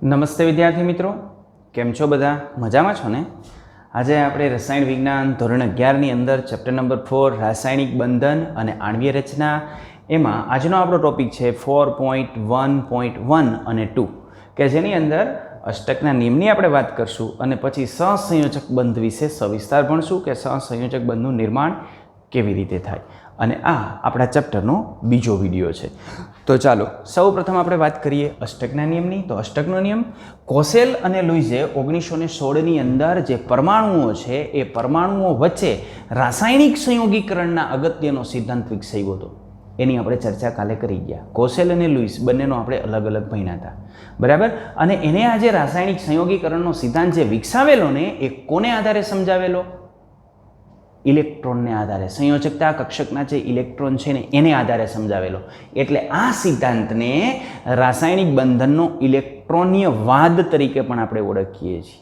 નમસ્તે વિદ્યાર્થી મિત્રો, કેમ છો બધા? મજામાં છો ને? આજે આપણે રસાયણ વિજ્ઞાન ધોરણ 11ની અંદર ચેપ્ટર નંબર 4 રાસાયણિક બંધન અને આણ્વીય રચના, એમાં આજનો આપણો ટોપિક છે 4.1.1 અને 2 કે જેની અંદર અષ્ટકના નિયમની આપણે વાત કરશું અને પછી સહસંયોજક બંધ વિશે સવિસ્તાર ભણશું કે સહસંયોજક બંધનું નિર્માણ કેવી રીતે થાય. અને આ આપણા ચેપ્ટરનો બીજો વિડીયો છે. તો ચાલો સૌ પ્રથમ આપણે વાત કરીએ અષ્ટકના નિયમની. તો અષ્ટકનો નિયમ કોસેલ અને લુઈઝે 1916ની અંદર જે પરમાણુઓ છે એ પરમાણુઓ વચ્ચે રાસાયણિક સંયોગીકરણના અગત્યનો સિદ્ધાંત વિકસાવ્યો હતો. એની આપણે ચર્ચા કાલે કરી ગયા. કોસેલ અને લુઈસ બંનેનો આપણે અલગ અલગ ભણ્યા હતા, બરાબર. અને એને આ જે રાસાયણિક સંયોગીકરણનો સિદ્ધાંત જે વિકસાવેલો ને એ કોને આધારે સમજાવેલો? ઇલેક્ટ્રોનને આધારે. સંયોજકતા કક્ષકના જે ઇલેક્ટ્રોન છે ને એને આધારે સમજાવેલો. એટલે આ સિદ્ધાંતને રાસાયણિક બંધનનો ઇલેક્ટ્રોનીયવાદ તરીકે પણ આપણે ઓળખીએ છીએ,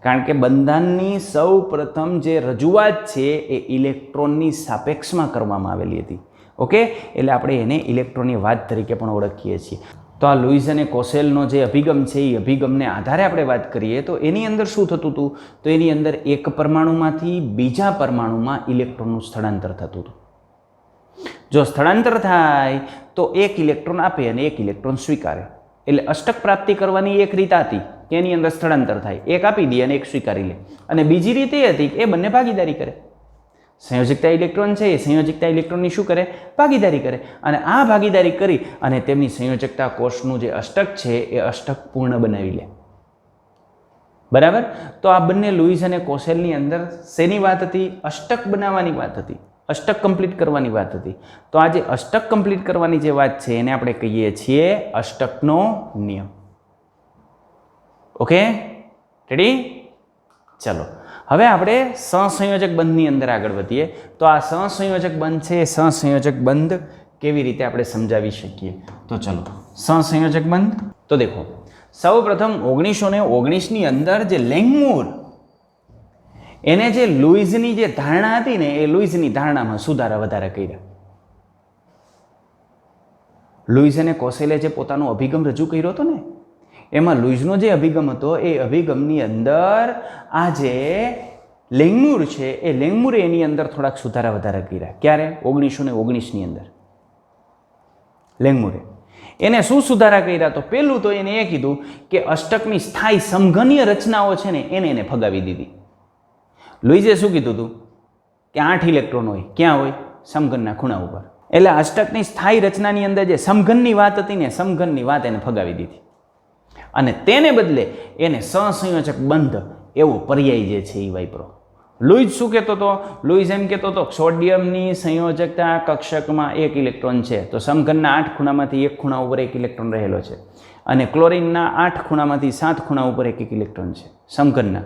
કારણ કે બંધનની સૌ પ્રથમ જે રજૂઆત છે એ ઇલેક્ટ્રોનની સાપેક્ષમાં કરવામાં આવેલી હતી. ઓકે, એટલે આપણે એને ઇલેક્ટ્રોનીયવાદ તરીકે પણ ઓળખીએ છીએ. તો આ લુઈસ અને કોસેલનો જે અભિગમ છે એ અભિગમને આધારે આપણે વાત કરીએ તો એની અંદર શું થતું હતું? તો એની અંદર એક પરમાણુમાંથી બીજા પરમાણુમાં ઇલેક્ટ્રોનનું સ્થળાંતર થતું હતું. જો સ્થળાંતર થાય તો એક ઇલેક્ટ્રોન આપે અને એક ઇલેક્ટ્રોન સ્વીકારે. એટલે અષ્ટક પ્રાપ્તિ કરવાની એક રીત હતી કે એની અંદર સ્થળાંતર થાય, એક આપી દે અને એક સ્વીકારી લે. અને બીજી રીત એ હતી કે એ બંને ભાગીદારી કરે. સંયોજકતા ઇલેક્ટ્રોન છે એ સંયોજકતા ઇલેક્ટ્રોનની શું કરે? ભાગીદારી કરે. અને આ ભાગીદારી કરી અને તેમની સંયોજકતા કોષનું જે અષ્ટક છે એ અષ્ટક પૂર્ણ બનાવી લે, બરાબર. તો આ બંને લુઈસ અને કોસેલની અંદર શેની વાત હતી? અષ્ટક બનાવવાની વાત હતી, અષ્ટક કમ્પ્લીટ કરવાની વાત હતી. તો આ જે અષ્ટક કમ્પ્લીટ કરવાની જે વાત છે એને આપણે કહીએ છીએ અષ્ટકનો નિયમ. Okay, ready? ચલો હવે આપણે સહસંયોજક બંધની અંદર આગળ વધીએ. તો આ સહસંયોજક બંધ છે, સહસંયોજક બંધ કેવી રીતે આપણે સમજાવી શકીએ? તો ચલો સહસંયોજક બંધ. તો દેખો, સૌ પ્રથમ 1919ની અંદર જે લેંગમૂર એને જે લુઈસની જે ધારણા હતી ને એ લુઈસની ધારણામાં સુધારા વધારા કર્યા. લુઈસ અને કોસેલે જે પોતાનો અભિગમ રજૂ કર્યો હતો ને એમાં લુઈસનો જે અભિગમ હતો એ અભિગમની અંદર આ જે લેંગમૂર છે એ લેંગમૂરે એની અંદર થોડાક સુધારા વધારા કર્યા. ક્યારે? 1919ની અંદર લેંગમૂરે એને શું સુધારા કર્યા? તો પહેલું તો એને એ કીધું કે અષ્ટકની સ્થાયી સમઘનીય રચનાઓ છે ને એને ફગાવી દીધી. લુઈસે શું કીધું હતું? કે 8 ઇલેક્ટ્રોન હોય. ક્યાં હોય? સમઘનના ખૂણા ઉપર. એટલે અષ્ટકની સ્થાયી રચનાની અંદર જે સમઘનની વાત હતી ને સમઘનની વાત એને ફગાવી દીધી અને તેને બદલે એને સહસંયોજક બંધ એવો પર્યાય જે છે એ વાપરો. લુઈસ શું કહેતો હતો? લુઈસ એમ કહેતો હતો સોડિયમની સંયોજકતા કક્ષકમાં 1 ઇલેક્ટ્રોન છે તો સમઘનના 8 ખૂણામાંથી 1 ખૂણા ઉપર 1 ઇલેક્ટ્રોન રહેલો છે અને ક્લોરિનના 8 ખૂણામાંથી 7 ખૂણા ઉપર 1 ઇલેક્ટ્રોન છે સમઘનના,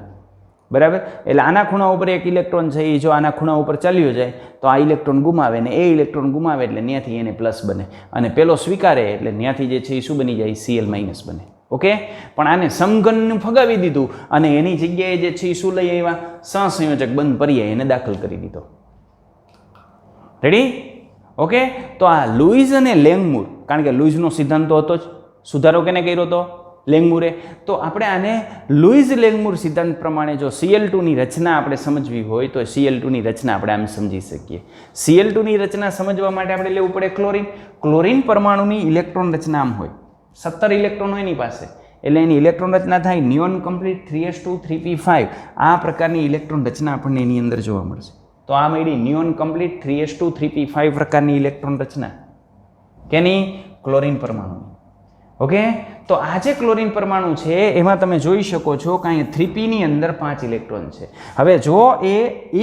બરાબર. એટલે આના ખૂણા ઉપર 1 ઇલેક્ટ્રોન છે એ જો આના ખૂણા ઉપર ચાલ્યો જાય તો આ ઇલેક્ટ્રોન ગુમાવે ને એ ઇલેક્ટ્રોન ગુમાવે એટલે ત્યાંથી એને પ્લસ બને અને પેલો સ્વીકારે એટલે ત્યાંથી જે છે એ શું બની જાય? Cl માઇનસ બને. ઓકે, પણ આને સમઘનનું ફગાવી દીધું અને એની જગ્યાએ જે છે એ શું લઈ આવ્યા? સહસંયોજક બંધ પર્યાય એને દાખલ કરી દીધો. રેડી? ઓકે, તો આ લુઈસ અને લેંગમૂર, કારણ કે લુઈસનો સિદ્ધાંત તો હતો જ, સુધારો કેને કર્યો હતો? લેંગમૂરે. તો આપણે આને લુઈસ લેંગમૂર સિદ્ધાંત પ્રમાણે જો Cl2ની રચના આપણે સમજવી હોય તો Cl2ની રચના આપણે આમ સમજી શકીએ. Cl2ની રચના સમજવા માટે આપણે લેવું પડે ક્લોરિન. ક્લોરિન પરમાણુની ઇલેક્ટ્રોન રચના આમ હોય, 17 ઇલેક્ટ્રોન હોય એની પાસે, એટલે એની ઇલેક્ટ્રોન રચના થાય નિયોન કમ્પ્લીટ 3s2 3p5. આ પ્રકારની ઇલેક્ટ્રોન રચના આપણને એની અંદર જોવા મળશે. તો આ મળી નિયોન કમ્પ્લીટ 3s2 3p5 પ્રકારની ઇલેક્ટ્રોન રચના કેની? ક્લોરિન પરમાણુની. ઓકે, તો આ જે ક્લોરિન પરમાણુ છે એમાં તમે જોઈ શકો છો કે અહીંયા 3p ની અંદર 5 ઇલેક્ટ્રોન છે. હવે જો એ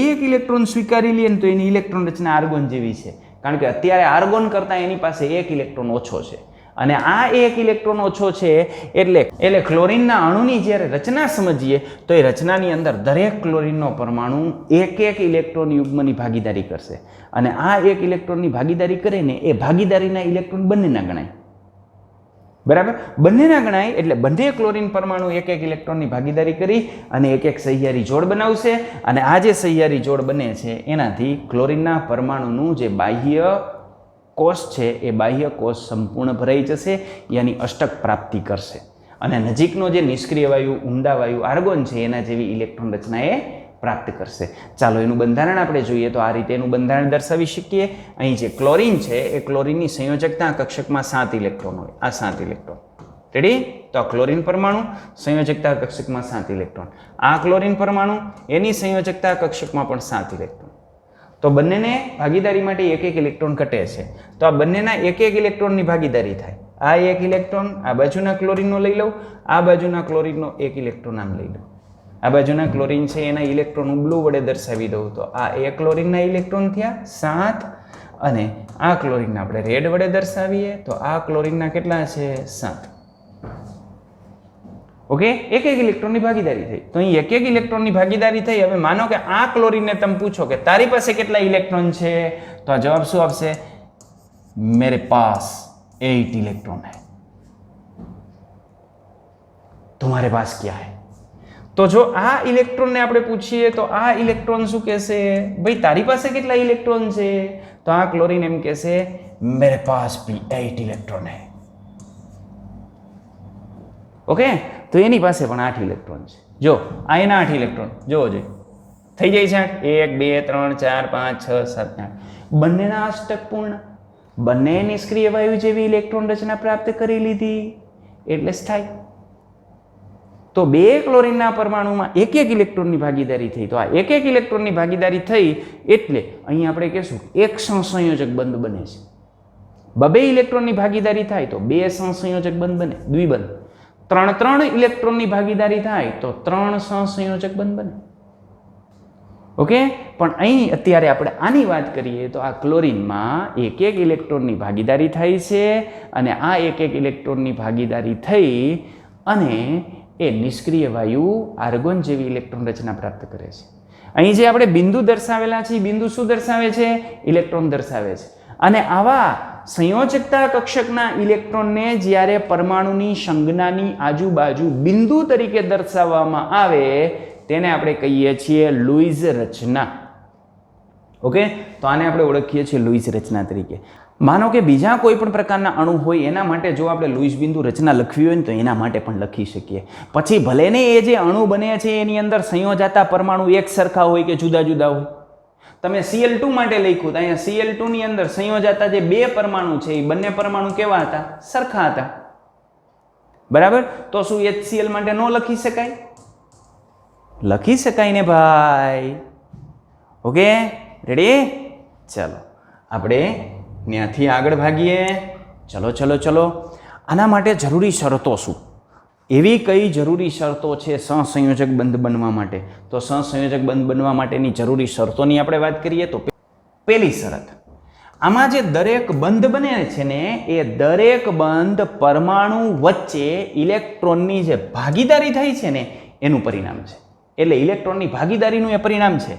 1 ઇલેક્ટ્રોન સ્વીકારી લે તો એની ઇલેક્ટ્રોન રચના આર્ગોન જેવી છે, કારણ કે અત્યારે આર્ગોન કરતાં એની પાસે 1 ઇલેક્ટ્રોન ઓછો છે અને આ 1 ઇલેક્ટ્રોન ઓછો છે એટલે ક્લોરિનના અણુની જ્યારે રચના સમજીએ તો એ રચનાની અંદર દરેક ક્લોરિનનો પરમાણુ 1 ઇલેક્ટ્રોન યુગ્મની ભાગીદારી કરશે અને આ 1 ઇલેક્ટ્રોનની ભાગીદારી કરે ને એ ભાગીદારીના ઇલેક્ટ્રોન બંનેના ગણાય, બરાબર. બંનેના ગણાય એટલે બંને ક્લોરિન પરમાણુ 1 ઇલેક્ટ્રોનની ભાગીદારી કરી અને એક સહિયારી જોડ બનાવશે અને આ જે સહિયારી જોડ બને છે એનાથી ક્લોરિનના પરમાણુનું જે બાહ્ય કોષ છે એ બાહ્ય કોષ સંપૂર્ણ ભરાઈ જશે, યાની અષ્ટક પ્રાપ્તિ કરશે અને નજીકનો જે નિષ્ક્રિય વાયુ ઉમદા વાયુ આર્ગોન છે એના જેવી ઇલેક્ટ્રોન રચના એ પ્રાપ્ત કરશે. ચાલો એનું બંધારણ આપણે જોઈએ તો આ રીતે એનું બંધારણ દર્શાવી શકીએ. અહીં જે ક્લોરીન છે એ ક્લોરીનની સંયોજકતા કક્ષકમાં 7 ઇલેક્ટ્રોન હોય. આ 7 ઇલેક્ટ્રોન રેડી. તો આ ક્લોરીન પરમાણુ સંયોજકતા કક્ષકમાં 7 ઇલેક્ટ્રોન. આ ક્લોરીન પરમાણુ એની સંયોજકતા કક્ષકમાં પણ 7 ઇલેક્ટ્રોન. તો બંનેને ભાગીદારી માટે એક એક ઇલેક્ટ્રોન ઘટે છે. તો આ બંનેના એક એક ઇલેક્ટ્રોનની ભાગીદારી થાય. આ એક ઇલેક્ટ્રોન આ બાજુના ક્લોરીનનો લઈ લઉં, આ બાજુના ક્લોરીનનો એક ઇલેક્ટ્રોન આમ લઈ લઉં. આ બાજુના ક્લોરીન છે એના ઇલેક્ટ્રોન હું બ્લુ વડે દર્શાવી દઉં તો આ એક ક્લોરીનના ઇલેક્ટ્રોન થયા 7 અને આ ક્લોરીન આપણે રેડ વડે દર્શાવીએ તો આ ક્લોરીનના કેટલા છે 7. ઓકે, એક એક ઇલેક્ટ્રોનની ભાગીદારી થઈ. તો અહીં એક એક ઇલેક્ટ્રોનની ભાગીદારી થઈ. હવે માનો કે આ ક્લોરીનને તમે પૂછો કે તારી પાસે કેટલા ઇલેક્ટ્રોન છે તો આ જવાબ શું આવશે? મેરે પાસ 8 इलेक्ट्रॉन है. तुम्हारे पास क्या है? तो जो આ ઇલેક્ટ્રોન ને આપણે પૂછીએ તો આ ઇલેક્ટ્રોન શું કહેશે? ભાઈ તારી પાસે કેટલા ઇલેક્ટ્રોન છે? તો આ ક્લોરીન એમ કહેશે मेरे पास भी 8 इलेक्ट्रॉन है. ઓકે, તો એની પાસે પણ 8 ઇલેક્ટ્રોન છે. જો આ એના 8 ઇલેક્ટ્રોન જોવો જોઈએ. થઈ જાય છે 1 2 3 4 5 6 7 8. બંનેના અષ્ટક પૂર્ણ, બંને નિષ્ક્રિય વાયુ જેવી ઇલેક્ટ્રોન રચના પ્રાપ્ત કરી લીધી એટલે સ્થાયી. તો બે ક્લોરીનના પરમાણુમાં એક એક ઇલેક્ટ્રોનની ભાગીદારી થઈ. તો આ એક એક ઇલેક્ટ્રોનની ભાગીદારી થઈ એટલે અહીં આપણે કહેશું એક સહસંયોજક બંધ બને છે. બબે ઇલેક્ટ્રોનની ભાગીદારી થાય તો બે સહસંયોજક બંધ બને, દ્વિબંધ. 3 ઇલેક્ટ્રોનની ભાગીદારી થાય તો 3 સહસંયોજક બંધ બને. ઓકે, પણ અહીં અત્યારે આપણે આની વાત કરીએ તો આ ક્લોરીનમાં એક એક ઇલેક્ટ્રોનની ભાગીદારી થાય છે અને આ એક એક ઇલેક્ટ્રોનની ભાગીદારી થઈ અને એ નિષ્ક્રિય વાયુ આર્ગોન જેવી ઇલેક્ટ્રોન રચના પ્રાપ્ત કરે છે. અહીં જે આપણે બિંદુ દર્શાવેલા છે બિંદુ શું દર્શાવે છે? ઇલેક્ટ્રોન દર્શાવે છે. અને આવા સંયોજકતા કક્ષકના ઇલેક્ટ્રોનને જ્યારે પરમાણુની સંજ્ઞાની આજુબાજુ બિંદુ તરીકે દર્શાવવામાં આવે તેને આપણે કહીએ છીએ લુઈસ રચના. ઓકે, તો આને આપણે ઓળખીએ છીએ લુઈસ રચના તરીકે. માનો કે બીજા કોઈ પણ પ્રકારના અણુ હોય એના માટે જો આપણે લુઈસ બિંદુ રચના લખવી હોય ને તો એના માટે પણ લખી શકીએ. પછી ભલે ને એ જે અણુ બને છે એની અંદર સંયોજાતા પરમાણુ એક સરખા હોય કે જુદા જુદા હોય. તમે Cl2 માટે લખ્યું તો અહીંયા Cl2 ની અંદર સંયોજાતા જે બે પરમાણુ છે એ બંને પરમાણુ કેવા હતા? સરખા હતા. બરાબર, તો શું HCl માટે ન લખી શકાય? લખી શકાય ને ભાઈ. Okay, ready? ચલો આપણે ત્યાંથી આગળ ભાગીએ. ચલો ચલો ચલો. આના માટે જરૂરી શરતો શું? એવી કઈ જરૂરી શરતો છે સહસંયોજક બંધ બનવા માટે? તો સહસંયોજક બંધ બનવા માટેની જરૂરી શરતોની આપણે વાત કરીએ તો પહેલી શરત, આમાં જે દરેક બંધ બને છે ને એ દરેક બંધ પરમાણુ વચ્ચે ઇલેક્ટ્રોનની જે ભાગીદારી થાય છે ને એનું પરિણામ છે. એટલે ઇલેક્ટ્રોનની ભાગીદારીનું એ પરિણામ છે.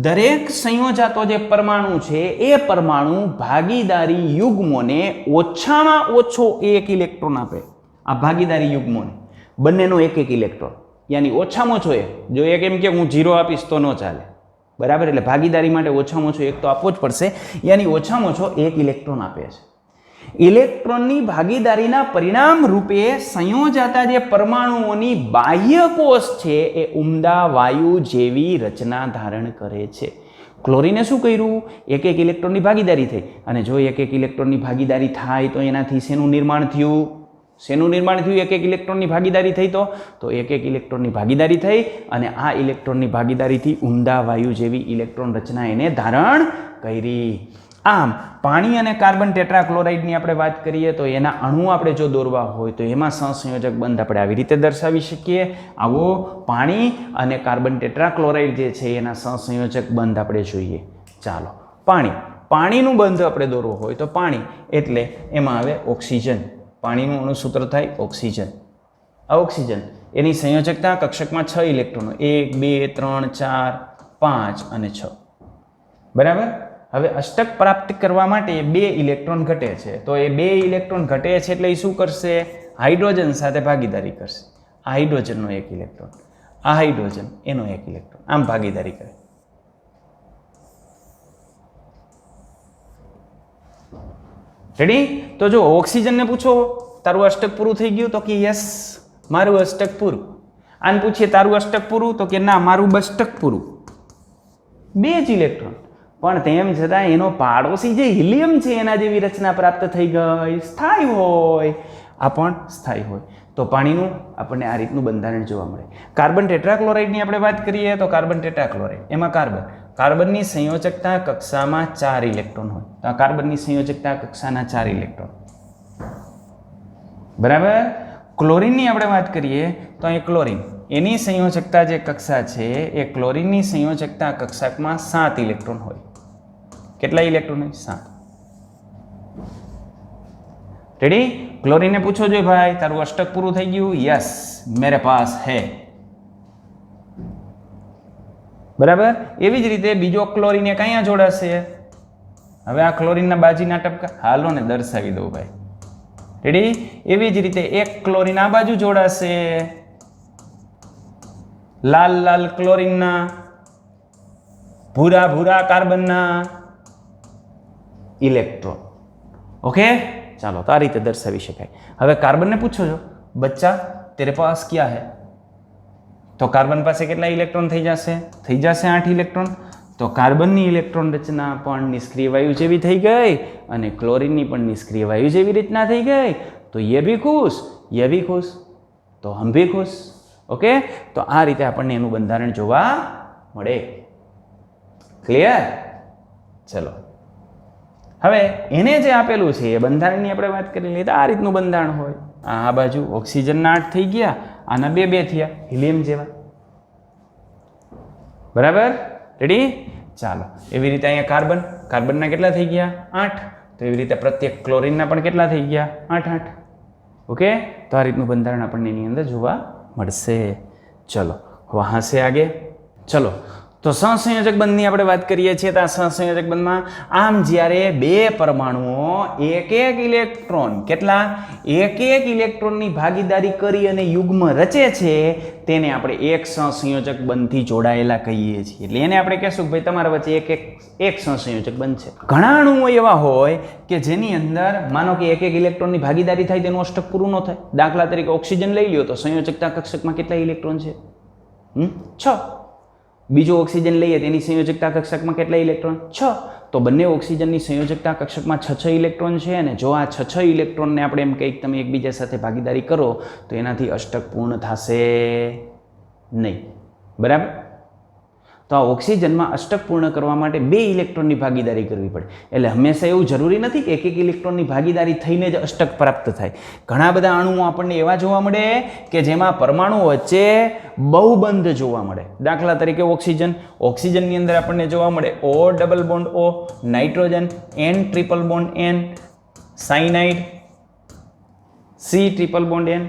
દરેક સંયોજાતો જે પરમાણુ છે એ પરમાણુ ભાગીદારી યુગ્મોને ઓછામાં ઓછો એક ઇલેક્ટ્રોન આપે. આ ભાગીદારી યુગ્મોને બંનેનો એક એક ઇલેક્ટ્રોન, યાની ઓછામાં ઓછો એક. જો એક એમ કે હું 0 આપીશ તો ન ચાલે. બરાબર, એટલે ભાગીદારી માટે ઓછામાં ઓછો એક તો આપવો જ પડશે, યાની ઓછામાં ઓછો એક ઇલેક્ટ્રોન આપે છે. ઇલેક્ટ્રોનની ભાગીદારીના પરિણામ રૂપે સંયોજાતા જે પરમાણુઓની બાહ્ય કોષ છે એ ઉમદા વાયુ જેવી રચના ધારણ કરે છે. ક્લોરીને શું કર્યું? એક એક ઇલેક્ટ્રોનની ભાગીદારી થઈ. અને જો એક એક ઇલેક્ટ્રોનની ભાગીદારી થાય તો એનાથી શેનું નિર્માણ થયું? શેનું નિર્માણ થયું? એક એક ઇલેક્ટ્રોનની ભાગીદારી થઈ તો એક એક ઇલેક્ટ્રોનની ભાગીદારી થઈ અને આ ઇલેક્ટ્રોનની ભાગીદારીથી ઉમદા વાયુ જેવી ઇલેક્ટ્રોન રચના એને ધારણ કરી. આમ પાણી અને કાર્બન ટેટ્રાક્લોરાઇડની આપણે વાત કરીએ તો એના અણુ આપણે જો દોરવા હોય તો એમાં સહસંયોજક બંધ આપણે આવી રીતે દર્શાવી શકીએ. આવો પાણી અને કાર્બન ટેટ્રાક્લોરાઇડ જે છે એના સહસંયોજક બંધ આપણે જોઈએ. ચાલો, પાણીનું બંધ આપણે દોરવો હોય તો પાણી એટલે એમાં આવે ઓક્સિજન. પાણીનું અણુસૂત્ર થાય ઓક્સિજન. આ ઓક્સિજન એની સંયોજકતા કક્ષકમાં 6 ઇલેક્ટ્રોનો, 1 2 3 4 5 અને 6. બરાબર. હવે અષ્ટક પ્રાપ્ત કરવા માટે 2 ઇલેક્ટ્રોન ઘટે છે. તો એ 2 ઇલેક્ટ્રોન ઘટે છે એટલે એ શું કરશે? હાઇડ્રોજન સાથે ભાગીદારી કરશે. આ હાઇડ્રોજનનો એક ઇલેક્ટ્રોન, આ હાઇડ્રોજન એનો એક ઇલેક્ટ્રોન, આમ ભાગીદારી કરે. રેડી? તો જો ઓક્સિજનને પૂછો તારું અષ્ટક પૂરું થઈ ગયું તો કે યસ મારું અષ્ટક પૂરું. આને પૂછીએ તારું અષ્ટક પૂરું, તો કે ના મારું બષ્ટક પૂરું. 2 જ ઇલેક્ટ્રોન, પણ તેમ છતાં એનો પાડોશી જે હિલિયમ છે એના જેવી રચના પ્રાપ્ત થઈ ગઈ, સ્થાયી હોય. આ પણ સ્થાયી હોય. તો પાણીનું આપણને આ રીતનું બંધારણ જોવા મળે. કાર્બન ટેટ્રાક્લોરાઇડની આપણે વાત કરીએ તો કાર્બન ટેટ્રાક્લોરાઇડ એમાં કાર્બનની સંયોજકતા કક્ષામાં 4 ઇલેક્ટ્રોન હોય. તો આ કાર્બનની સંયોજકતા કક્ષાના 4 ઇલેક્ટ્રોન. બરાબર. ક્લોરીનની આપણે વાત કરીએ તો અહીં ક્લોરીન એની સંયોજકતા જે કક્ષા છે એ ક્લોરીનની સંયોજકતા કક્ષામાં 7 ઇલેક્ટ્રોન હોય. કેટલા ઇલેક્ટ્રોન હોય? 7. રેડી? ક્લોરીનને પૂછો જોઈએ ભાઈ તારું અષ્ટક પૂરું થઈ ગયું? યસ મેરે પાસ હે. બરાબર. એવી જ રીતે બીજો ક્લોરીન એક અહીંયા જોડાશે. હવે આ ક્લોરીનના બાજીના ટપકા હાલો ને દર્શાવી દઉં ભાઈ. રેડી? એવી જ રીતે એક ક્લોરીન આ બાજુ જોડાશે, લાલ લાલ ક્લોરીનના, ભૂરા ભૂરા કાર્બનના ઇલેક્ટ્રોન. ઓકે, ચાલો તો આ રીતે દર્શાવી શકાય. હવે કાર્બનને પૂછો છો બચ્ચા તેરે પાસ ક્યા હે, તો કાર્બન પાસે કેટલા ઇલેક્ટ્રોન થઈ જશે? થઈ જશે 8 ઇલેક્ટ્રોન. તો કાર્બનની ઇલેક્ટ્રોન રચના પણ નિષ્ક્રિય વાયુ જેવી થઈ ગઈ અને ક્લોરીનની પણ નિષ્ક્રિય વાયુ જેવી રચના થઈ ગઈ. તો યે ભી ખુશ, યે ભી ખુશ, તો હમ ભી ખુશ. ઓકે, તો આ રીતે આપણને એનું બંધારણ જોવા મળે. ક્લિયર? ચલો હવે એને જે આપેલું છે એ બંધારણની આપણે વાત કરી લઈએ તો આ રીતનું બંધારણ હોય. આ બાજુ ઓક્સિજનના 8 થઈ ગયા, આના 2 થયા હિલિયમ જેવા. બરાબર. રેડી? ચાલો એવી રીતે અહીંયા કાર્બનના કેટલા થઈ ગયા? 8. તો એવી રીતે પ્રત્યેક ક્લોરીનના પણ કેટલા થઈ ગયા? 8. ઓકે, તો આ રીતનું બંધારણ આપણને એની અંદર જોવા મળશે. ચલો વહાં સે આગે. ચલો તો સહસંયોજક બંધની આપણે વાત કરીએ છીએ તો આ સહસંયોજક બંધમાં આમ જ્યારે 2 પરમાણુઓ એક ઇલેક્ટ્રોન એક ઇલેક્ટ્રોનની ભાગીદારી કરી અને યુગ્મ રચે છે તેને આપણે એક સહસંયોજક બંધથી જોડાયેલા કહીએ છીએ. એટલે એને આપણે કહેશું કે ભાઈ તમારા વચ્ચે એક સહસંયોજક બંધ છે. ઘણા અણુઓ એવા હોય કે જેની અંદર માનો કે એક ઇલેક્ટ્રોનની ભાગીદારી થાય તેનું અષ્ટક પૂરું ન થાય. દાખલા તરીકે ઓક્સિજન લઈ લ્યો તો સંયોજકતા કક્ષકમાં કેટલા ઇલેક્ટ્રોન છે? 6. બીજો ઓક્સિજન લઈએ તેની સંયોજકતા કક્ષકમાં કેટલા ઇલેક્ટ્રોન? 6. તો બંને ઓક્સિજનની સંયોજકતા કક્ષકમાં 6 ઇલેક્ટ્રોન છે અને જો આ 6 ઇલેક્ટ્રોનને આપણે એમ કંઈક તમે એકબીજા સાથે ભાગીદારી કરો તો એનાથી અષ્ટક પૂર્ણ થશે નહીં. બરાબર. તો આ ઓક્સિજનમાં અષ્ટક પૂર્ણ કરવા માટે 2 ઇલેક્ટ્રોનની ભાગીદારી કરવી પડે. એટલે હંમેશા એવું જરૂરી નથી કે એક ઇલેક્ટ્રોનની ભાગીદારી થઈને જ અષ્ટક પ્રાપ્ત થાય. ઘણા બધા અણુઓ આપણને એવા જોવા મળે કે જેમાં પરમાણુ વચ્ચે બહુબંધ જોવા મળે. દાખલા તરીકે ઓક્સિજનની અંદર આપણને જોવા મળે O double bond O, nitrogen N triple bond N, cyanide C triple bond N.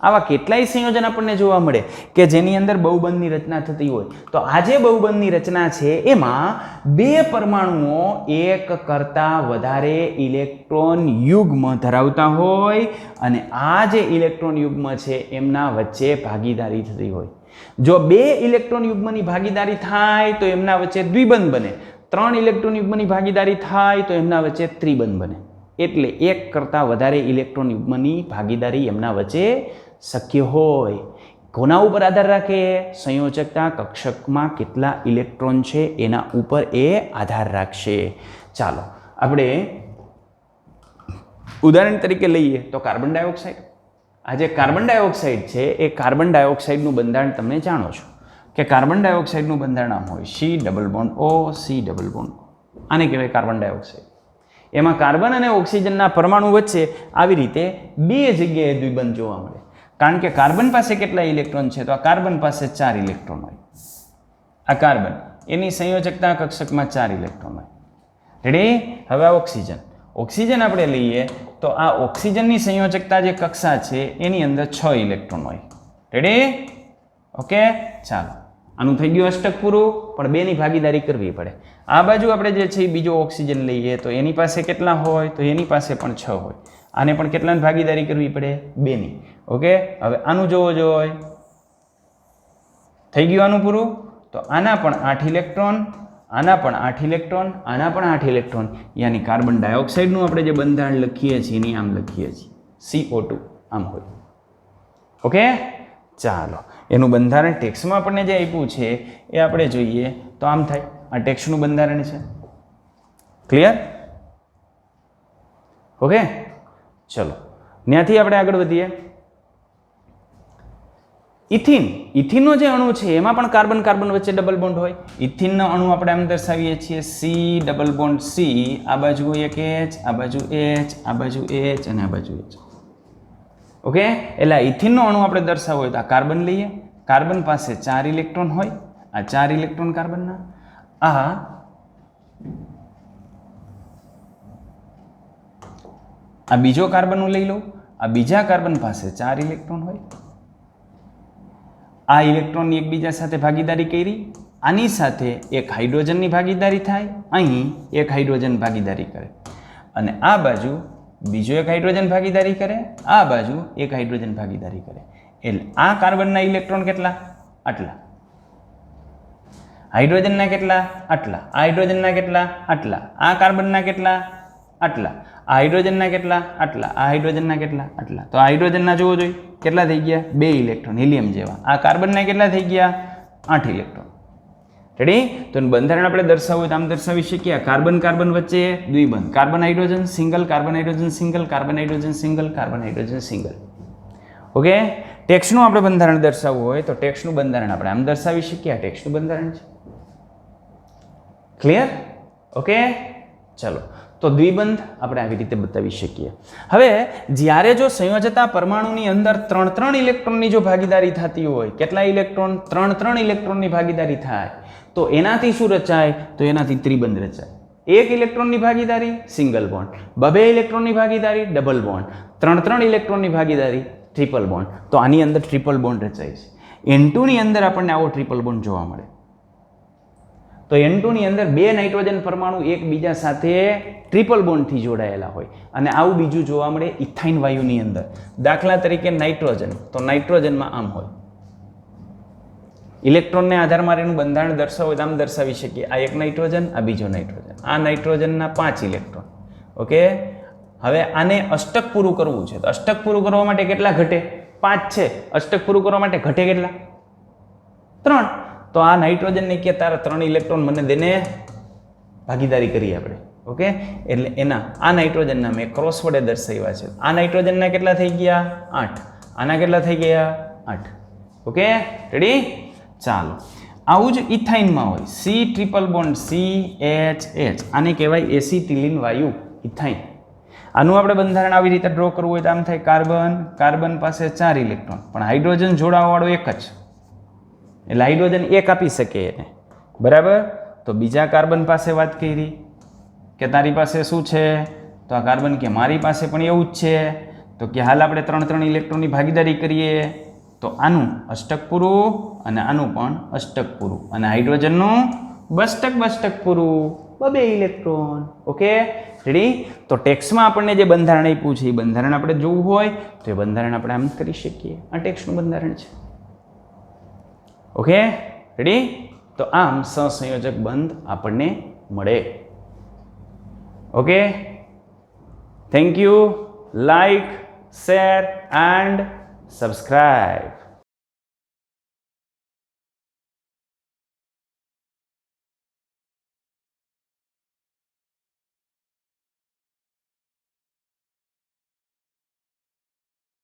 આવા કેટલાય સંયોજન આપણને જોવા મળે કે જેની અંદર બહુબંધની રચના થતી હોય. તો આ જે બહુબંધની રચના છે એમાં 2 પરમાણુઓ એક કરતાં વધારે ઇલેક્ટ્રોન યુગ્મ ધરાવતા હોય અને આ જે ઇલેક્ટ્રોન યુગ્મ છે એમના વચ્ચે ભાગીદારી થતી હોય. જો 2 ઇલેક્ટ્રોન યુગ્મની ભાગીદારી થાય તો એમના વચ્ચે દ્વિબંધ બને. 3 ઇલેક્ટ્રોન યુગ્મની ભાગીદારી થાય તો એમના વચ્ચે ત્રિબંધ બને. એટલે એક કરતાં વધારે ઇલેક્ટ્રોન યુગ્મની ભાગીદારી એમના વચ્ચે શક્ય હોય. કોના ઉપર આધાર રાખે? સંયોજકતા કક્ષકમાં કેટલા ઇલેક્ટ્રોન છે એના ઉપર એ આધાર રાખશે. ચાલો આપણે ઉદાહરણ તરીકે લઈએ તો કાર્બન ડાયોક્સાઇડ. આ જે કાર્બન ડાયોક્સાઇડ છે એ કાર્બન ડાયોક્સાઇડનું બંધારણ તમે જાણો છો કે કાર્બન ડાયોક્સાઇડનું બંધારણ આમ હોય C double bond O, C double bond. આને કહેવાય કાર્બન ડાયોક્સાઇડ. એમાં કાર્બન અને ઓક્સિજનના પરમાણુ વચ્ચે આવી રીતે 2 જગ્યાએ દ્વિબંધ જોવા મળે. કારણ કે કાર્બન પાસે કેટલા ઇલેક્ટ્રોન છે? તો આ કાર્બન પાસે 4 ઇલેક્ટ્રોન હોય. આ કાર્બન એની સંયોજકતા કક્ષકમાં 4 ઇલેક્ટ્રોન હોય. રેડી? હવે આ ઓક્સિજન આપણે લઈએ તો આ ઓક્સિજનની સંયોજકતા જે કક્ષા છે એની અંદર 6 ઇલેક્ટ્રોન હોય. રેડી? ઓકે, ચાલો આનું થઈ ગયું અષ્ટક પૂરું, પણ 2ની ભાગીદારી કરવી પડે. આ બાજુ આપણે જે છે બીજો ઓક્સિજન લઈએ તો એની પાસે કેટલા હોય? તો એની પાસે પણ 6 હોય. આને પણ કેટલાની ભાગીદારી કરવી પડે? 2ની. ઓકે, હવે આનું જોવો જોઈએ. થઈ ગયું આનું પૂરું. તો આના પણ 8 ઇલેક્ટ્રોન, આના પણ 8 ઇલેક્ટ્રોન, આના પણ 8 ઇલેક્ટ્રોન. યાની કાર્બન ડાયોક્સાઇડનું આપણે જે બંધારણ લખીએ છીએ એની આમ લખીએ છીએ CO2 આમ હોય. ઓકે, ચાલો એનું બંધારણ ટેક્સમાં આપણને જે આપ્યું છે એ આપણે જોઈએ તો આમ થાય. આ ટેક્સનું બંધારણ છે. ક્લિયર? ઓકે, ચલો ત્યાંથી આપણે આગળ વધીએ. ઇથિન, ઇથિનનો જે અણુ છે એમાં પણ કાર્બન કાર્બન વચ્ચે ડબલ બોન્ડ હોય. ઇથિનનો અણુ આપણે આમ દર્શાવીએ છીએ સી ડબલ બોન્ડ સી, આ બાજુ એક એચ, આ બાજુ એચ, આ બાજુ એચ અને આ બાજુ એચ. ઓકે, એટલે ઇથિનનો અણુ આપણે દર્શાવવો હોય તો આ કાર્બન લઈએ. કાર્બન પાસે 4 ઇલેક્ટ્રોન હોય, આ 4 ઇલેક્ટ્રોન કાર્બનના. આ બીજો કાર્બન હું લઈ લઉં. આ બીજા કાર્બન પાસે 4 ઇલેક્ટ્રોન હોય. આ ઇલેક્ટ્રોનની એકબીજા સાથે ભાગીદારી કરી. આની સાથે એક હાઇડ્રોજનની ભાગીદારી થાય, અહીં એક હાઇડ્રોજન ભાગીદારી કરે અને આ બાજુ બીજો એક હાઇડ્રોજન ભાગીદારી કરે, આ બાજુ એક હાઇડ્રોજન ભાગીદારી કરે. એટલે આ કાર્બનના ઇલેક્ટ્રોન કેટલા? આટલા. હાઇડ્રોજનના કેટલા? આટલા. આ હાઇડ્રોજનના કેટલા? આટલા. આ કાર્બનના કેટલા? આટલા. આ હાઇડ્રોજનના કેટલા? આટલા. આ હાઇડ્રોજનના કેટલા? આટલા. તો આ હાઇડ્રોજનના જોવો જોઈએ કેટલા થઈ ગયા? 2 ઇલેક્ટ્રોન, હિલિયમ જેવા. આ કાર્બનના કેટલા થઈ ગયા? 8 ઇલેક્ટ્રોન. રેડી? તો એનું બંધારણ આપણે દર્શાવવું હોય તો આમ દર્શાવી શકીએ. કાર્બન કાર્બન વચ્ચે દ્વિબંધ, carbon hydrogen single, carbon hydrogen single, carbon hydrogen single, carbon hydrogen single. Okay, ટેક્સનું આપણે બંધારણ દર્શાવવું હોય તો ટેક્સનું બંધારણ આપણે આમ દર્શાવી શકીએ. આ ટેક્સનું બંધારણ છે. ક્લિયર? ઓકે, ચલો. તો દ્વિબંધ આપણે આવી રીતે બતાવી શકીએ. હવે જ્યારે જો સંયોજતા પરમાણુની અંદર 3 ઇલેક્ટ્રોનની જો ભાગીદારી થતી હોય, કેટલા ઇલેક્ટ્રોન? 3 ઇલેક્ટ્રોનની ભાગીદારી થાય તો એનાથી શું રચાય? તો એનાથી ત્રિબંધ રચાય. 1 ઇલેક્ટ્રોનની ભાગીદારી સિંગલ બોન્ડ, 2 ઇલેક્ટ્રોનની ભાગીદારી ડબલ બોન્ડ, 3 ઇલેક્ટ્રોનની ભાગીદારી ટ્રિપલ બોન્ડ. તો આની અંદર ટ્રિપલ બોન્ડ રચાય છે. N2 ની અંદર આપણને આવો ટ્રિપલ બોન્ડ જોવા મળે. તો N2 ની અંદર 2 નાઇટ્રોજન પરમાણુ એકબીજા સાથે ટ્રિપલ બોન્ડથી જોડાયેલા હોય અને આવું બીજું જોવા મળે ઇથાઇન વાયુની અંદર. દાખલા તરીકે નાઇટ્રોજન, તો નાઇટ્રોજનમાં આમ હોય. ઇલેક્ટ્રોનને આધાર મારે એનું બંધારણ દર્શાવવું હોય તો આમ દર્શાવી શકીએ. આ એક નાઇટ્રોજન, આ બીજો નાઇટ્રોજન. આ નાઇટ્રોજનના 5 ઇલેક્ટ્રોન. ઓકે, હવે આને અષ્ટક પૂરું કરવું છે તો અષ્ટક પૂરું કરવા માટે કેટલા ઘટે? 5 છે. અષ્ટક પૂરું કરવા માટે ઘટે કેટલા? 3. તો આ નાઇટ્રોજનને કે તારા 3 ઇલેક્ટ્રોન મને દેને ભાગીદારી કરી આપણે. ઓકે, એટલે એના આ નાઇટ્રોજનના મેં ક્રોસ વડે દર્શાવ્યા છે. આ નાઇટ્રોજનના કેટલા થઈ ગયા? 8. આના કેટલા થઈ ગયા? 8. Okay, ready? ચાલો, આવું જ ઇથાઇનમાં હોય. C triple bond C H H, આને કહેવાય એસિટિલિન વાયુ, ઇથાઇન. આનું આપણે બંધારણ આવી રીતે ડ્રો કરવું હોય તો આમ થાય. કાર્બન, કાર્બન પાસે 4 ઇલેક્ટ્રોન, પણ હાઇડ્રોજન જોડાવાવાળો એક જ, એટલે હાઇડ્રોજન એક આપી શકે એને. બરાબર? તો બીજા કાર્બન પાસે વાત કરી કે તારી પાસે શું છે? તો આ કાર્બન કે મારી પાસે પણ એવું જ છે. તો કે હાલ આપણે 3 ઇલેક્ટ્રોનની ભાગીદારી કરીએ. તો આનું અષ્ટક પૂરું અને આનું પણ અષ્ટક પૂરું અને હાઇડ્રોજનનું બષ્ટક પૂરું, 2 ઇલેક્ટ્રોન. Okay, ready? તો ટેક્સમાં આપણને જે બંધારણ આપ્યું છે એ બંધારણ આપણે જોવું હોય તો એ બંધારણ આપણે આમ કરી શકીએ. આ ટેક્સનું બંધારણ છે. Okay, ready? તો આમ સહસંયોજક બંધ આપણને મળે. Okay, thank you. Like, share and subscribe.